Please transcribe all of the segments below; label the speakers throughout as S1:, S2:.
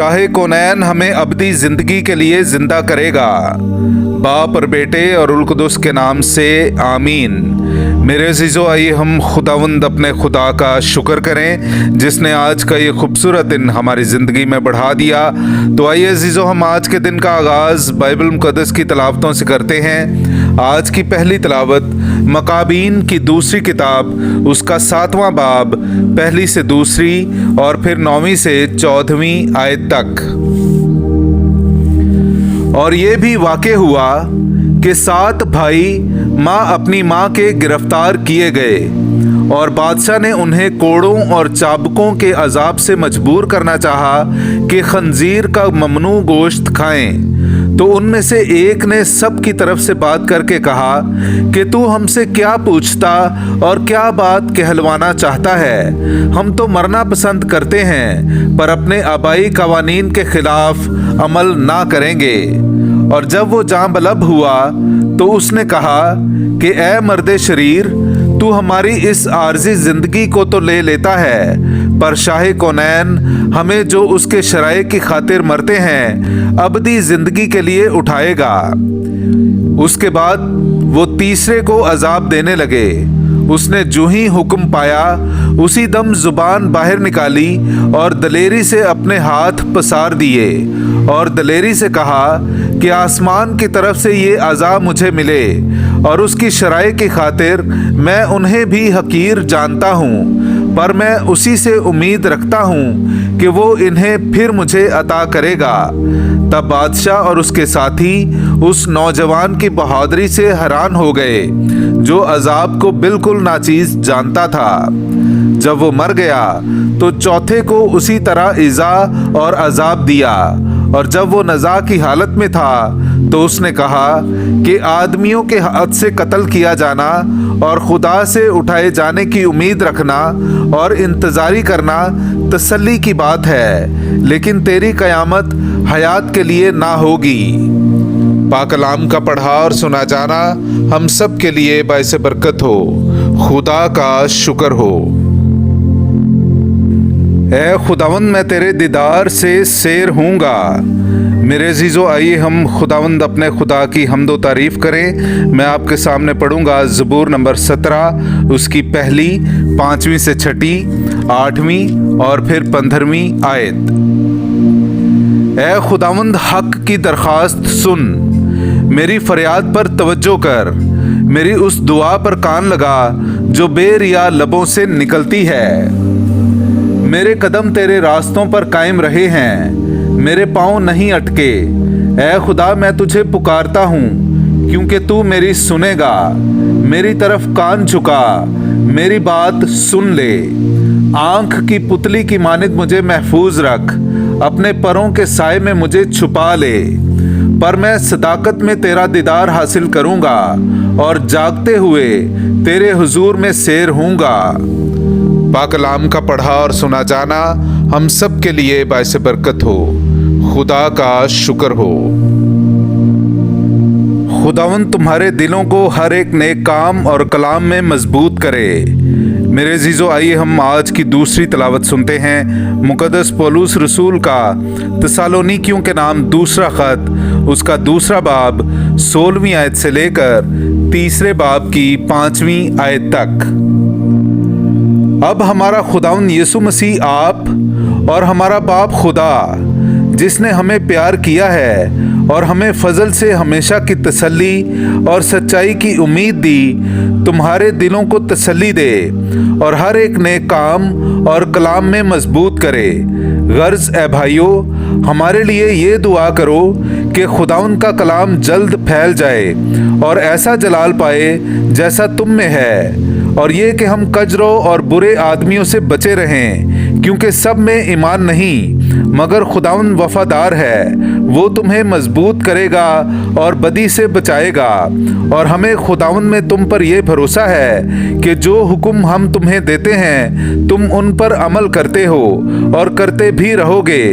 S1: शाह कौनैन हमें अबदी ज़िंदगी के लिए ज़िंदा करेगा। बाप और बेटे और रुल कुदस के नाम से आमीन। मेरे अज़ीज़ों, आइए हम खुदावंद अपने खुदा का शुक्र करें जिसने आज का ये खूबसूरत दिन हमारी ज़िंदगी में बढ़ा दिया। तो आइए अज़ीज़ों, हम आज के दिन का आगाज़ बाइबल मुक़द्दस की तलावतों से करते हैं। आज की पहली तलावत मकाबीन की दूसरी किताब, उसका 7वां बाब, पहली से दूसरी और फिर 9वीं से 14वीं आयत तक। और ये भी वाक़े हुआ कि 7 भाई अपनी माँ के गिरफ्तार किए गए और बादशाह ने उन्हें कोड़ों और चाबुकों के अजाब से मजबूर करना चाहा कि खंजीर का ममनू गोश्त खाएं। तो उनमें से एक ने सब की तरफ से बात करके कहा कि तू हमसे क्या पूछता और क्या बात कहलवाना चाहता है? हम तो मरना पसंद करते हैं पर अपने आबाई कवानीन के खिलाफ अमल ना करेंगे। और जब वो जांबलब हुआ तो उसने कहा कि ए मर्दे शरीर, तू हमारी इस आर्जी जिंदगी को तो ले लेता है पर शाह कौनैन हमें जो उसके शराय की खातिर मरते हैं अबदी जिंदगी के लिए उठाएगा। उसके बाद वो तीसरे को अजाब देने लगे। उसने जो ही हुक्म पाया उसी दम जुबान बाहर निकाली और दलेरी से अपने हाथ पसार दिए और दलेरी से कहा कि आसमान की तरफ से ये अज़ाब मुझे मिले और उसकी शराय की खातिर मैं उन्हें भी हकीर जानता हूँ, पर मैं उसी से उम्मीद रखता हूँ कि वो इन्हें फिर मुझे अता करेगा। तब बादशाह और उसके साथी उस नौजवान की बहादुरी से हैरान हो गए जो अजाब को बिल्कुल नाचीज जानता था। जब वो मर गया तो चौथे को उसी तरह इज़ा और अजाब दिया। और जब वो नज़ा की हालत में था तो उसने कहा कि आदमियों के हाथ से कत्ल किया जाना और खुदा से उठाए जाने की उम्मीद रखना और इंतज़ारी करना तसल्ली की बात है, लेकिन तेरी क़यामत हयात के लिए ना होगी। पाक कलाम का पढ़ा और सुना जाना हम सब के लिए बाइस बरकत हो। खुदा का शुक्र हो। ए खुदावंद, मैं तेरे दीदार से सैर हूँगा। मेरे अज़ीज़ों, आइए हम खुदावंद अपने खुदा की हम्दो तारीफ़ करें। मैं आपके सामने पढ़ूँगा ज़बूर नंबर 17, उसकी पहली, 5वीं से 6ठी, 8वीं और फिर 15वीं आयत। ए खुदावंद, हक की दरख्वास्त सुन, मेरी फरियाद पर तवज्जो कर, मेरी उस दुआ पर कान लगा जो बेरिया लबों से निकलती है। मेरे कदम तेरे रास्तों पर कायम रहे हैं, मेरे पाँव नहीं अटके। ऐ खुदा, मैं तुझे पुकारता हूँ क्योंकि तू मेरी सुनेगा। मेरी तरफ कान झुका, मेरी बात सुन ले। आँख की पुतली की मानिद मुझे महफूज रख, अपने परों के साए में मुझे छुपा ले। पर मैं सदाकत में तेरा दीदार हासिल करूँगा और जागते हुए तेरे हुजूर में सैर हूँगा। पाक कलाम का पढ़ा और सुना जाना हम सब के लिए बाइस बरकत हो। खुदा का शुक्र हो। खुदावंद तुम्हारे दिलों को हर एक नेक काम और कलाम में मजबूत करे। मेरे अज़ीज़ों, आइए हम आज की दूसरी तलावत सुनते हैं। मुक़द्दस पौलुस रसूल का तसालोनीकियों के नाम दूसरा ख़त, उसका दूसरा बाब, 16वीं आयत से लेकर तीसरे बाब की 5वीं आयत तक। अब हमारा खुदावंद यीशु मसीह आप और हमारा बाप खुदा, जिसने हमें प्यार किया है और हमें फजल से हमेशा की तसल्ली और सच्चाई की उम्मीद दी, तुम्हारे दिलों को तसल्ली दे और हर एक नेक काम और कलाम में मजबूत करे। गर्ज ए भाइयों, हमारे लिए ये दुआ करो कि खुदावंद का कलाम जल्द फैल जाए और ऐसा जलाल पाए जैसा तुम में है, और ये कि हम कजरों और बुरे आदमियों से बचे रहें, क्योंकि सब में ईमान नहीं मगर खुदावंद वफादार है। वो तुम्हें मजबूत करेगा और बदी से बचाएगा। और हमें खुदावंद में तुम पर यह भरोसा है कि जो हुक्म हम तुम्हें देते हैं तुम उन पर अमल करते हो और करते भी रहोगे।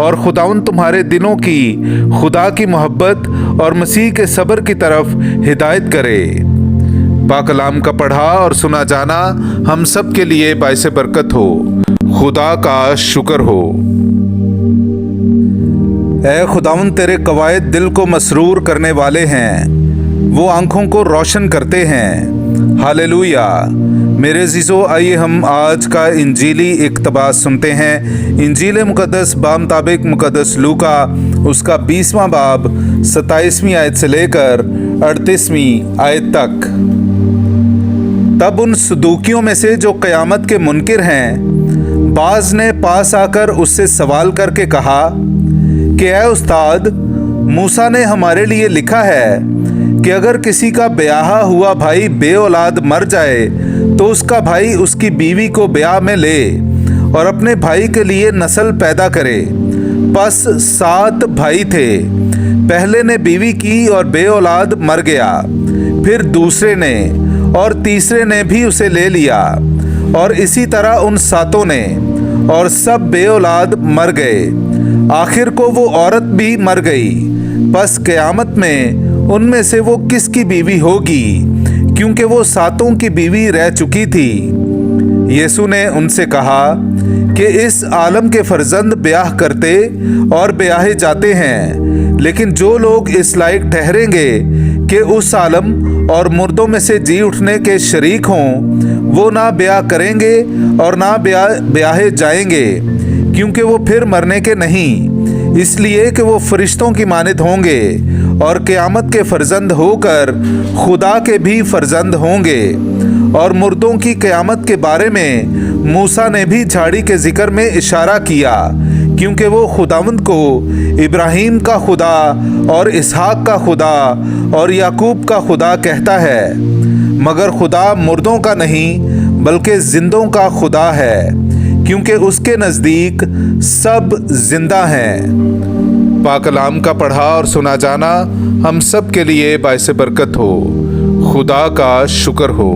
S1: और खुदावंद तुम्हारे दिलों की खुदा की मोहब्बत और मसीह के सब्र की तरफ हिदायत करे। पाक कलाम का पढ़ा और सुना जाना हम सब के लिए बाइस बरकत हो। खुदा का शुक्र हो। اے खुदावंद तेरे कवायद दिल को मसरूर करने वाले हैं, वो आंखों को रोशन करते हैं। हालेलुया। मेरे अज़ीज़ों, आइए हम आज का इंजीली इक़्तिबास सुनते हैं। इंजील मुक़द्दस बामुताबिक मुक़द्दस लूका उसका 20वां बाब 27वीं आयत से लेकर 38वीं आयत तक। तब उन सदूकियों में से जो क़यामत के मुनकिर हैं, बाज़ ने पास आकर उससे सवाल करके कहा कि ऐ उस्ताद, मूसा ने हमारे लिए लिखा है कि अगर किसी का ब्याहा हुआ भाई बे-औलाद मर जाए तो उसका भाई उसकी बीवी को ब्याह में ले और अपने भाई के लिए नस्ल पैदा करे। बस 7 भाई थे। पहले ने बीवी की और बे-औलाद मर गया, फिर दूसरे ने और तीसरे ने भी उसे ले लिया, और इसी तरह उन 7 ने, और सब बे-औलाद मर गए। आखिर को वो औरत भी मर गई। बस क़यामत में उनमें से वो किसकी बीवी होगी, क्योंकि वो 7 की बीवी रह चुकी थी। यीशु ने उनसे कहा कि इस आलम के फर्जंद ब्याह करते और ब्याहे जाते हैं, लेकिन जो लोग इस लायक ठहरेंगे कि उस आलम और मुर्दों में से जी उठने के शरीक हों, वो ना ब्याह करेंगे और ना ब्याहे जाएंगे, क्योंकि वो फिर मरने के नहीं, इसलिए कि वो फरिश्तों की मानित होंगे और क़यामत के फर्जंद होकर खुदा के भी फर्जंद होंगे। और मुर्दों की क़यामत के बारे में मूसा ने भी झाड़ी के ज़िक्र में इशारा किया, क्योंकि वो खुदावंद को इब्राहीम का खुदा और इसहाक का खुदा और याकूब का खुदा कहता है, मगर खुदा मुर्दों का नहीं बल्कि जिंदों का खुदा है, क्योंकि उसके नज़दीक सब जिंदा हैं। पाक कलाम का पढ़ा और सुना जाना हम सब के लिए बाइस बरकत हो। खुदा का शुक्र हो।